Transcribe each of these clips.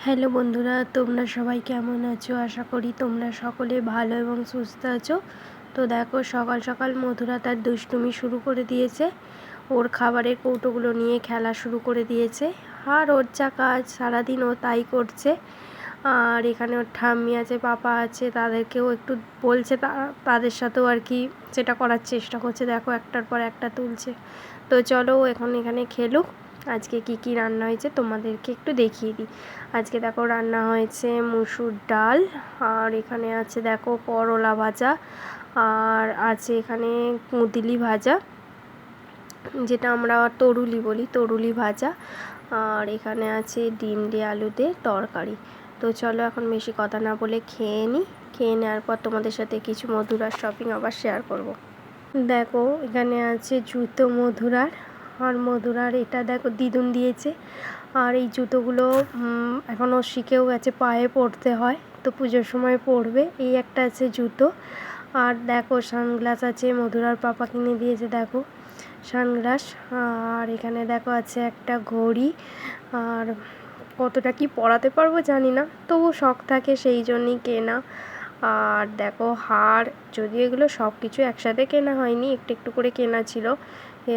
Hello বন্ধুরা, তোমরা সবাই কেমন আছো? আশা করি তোমরা সকলে ভালো এবং সুস্থ আছো। তো দেখো, সকাল সকাল মধুরা তার দুষ্টুমি শুরু করে দিয়েছে। ওর খাবারের কৌটোগুলো নিয়ে খেলা শুরু করে দিয়েছে। আর ওর যা কাজ সারাদিন ও তাই করছে। আর এখানে ওর ঠাম্মি আছে, পাপা আছে, তাদেরকেও একটু বলছে, তাদের সাথেও আর কি সেটা করার চেষ্টা করছে। দেখো, একটার পর একটা তুলছে। তো চলো এখন এখানে খেলুক। আজকে কি কি রান্না হয়েছে তোমাদেরকে একটু দেখিয়ে দিই। আজকে দেখো রান্না হয়েছে মুসুর ডাল, আর এখানে আছে দেখো করলা ভাজা, আর আছে এখানে কুঁদলি ভাজা, যেটা আমরা তরুলি বলি, তরুলি ভাজা, আর এখানে আছে ডিম দিয়ে আলু দিয়ে তরকারি। তো চলো এখন বেশি কথা না বলে খেয়ে নিই। খেয়ে নেওয়ার পর তোমাদের সাথে কিছু মধুরার শপিং আবার শেয়ার করব। দেখো এখানে আছে জুতো মধুরার, আর মধুরার এটা দেখো দিদুন দিয়েছে। আর এই জুতোগুলো এখনও শিখেও গেছে, পায়ে পরতে হয়, তো পুজোর সময় পরবে। এই একটা আছে জুতো। আর দেখো সানগ্লাস আছে, মধুরার পাপা কিনে দিয়েছে দেখো সানগ্লাস। আর এখানে দেখো আছে একটা ঘড়ি। আর কতটা কি পরাতে পারবো জানি না, তবু শখ থাকে সেই জন্যই কেনা। আর দেখো হার, যদিও এগুলো সব কিছু একসাথে কেনা হয়নি, একটু একটু করে কেনা ছিল।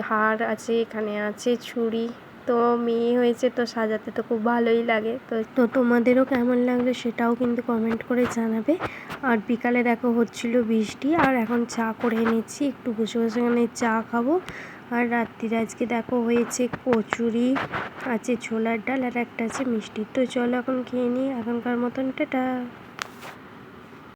হার আছে, এখানে আছে চুড়ি। তো মেয়ে হয়েছে তো সাজাতে তো খুব ভালোই লাগে। তো তোমাদেরও কেমন লাগলো সেটাও কিন্তু কমেন্ট করে জানাবে। আর বিকালে দেখো হচ্ছিল বৃষ্টি, আর এখন চা করে এনেছি, একটু বসে বসে এখানে চা খাবো। আর রাত্রিরে আজকে দেখো হয়েছে কচুরি, আছে ছোলার ডাল, আর একটা আছে মিষ্টি। তো চলো এখন খেয়ে নিই, এখনকার মতন টাটা।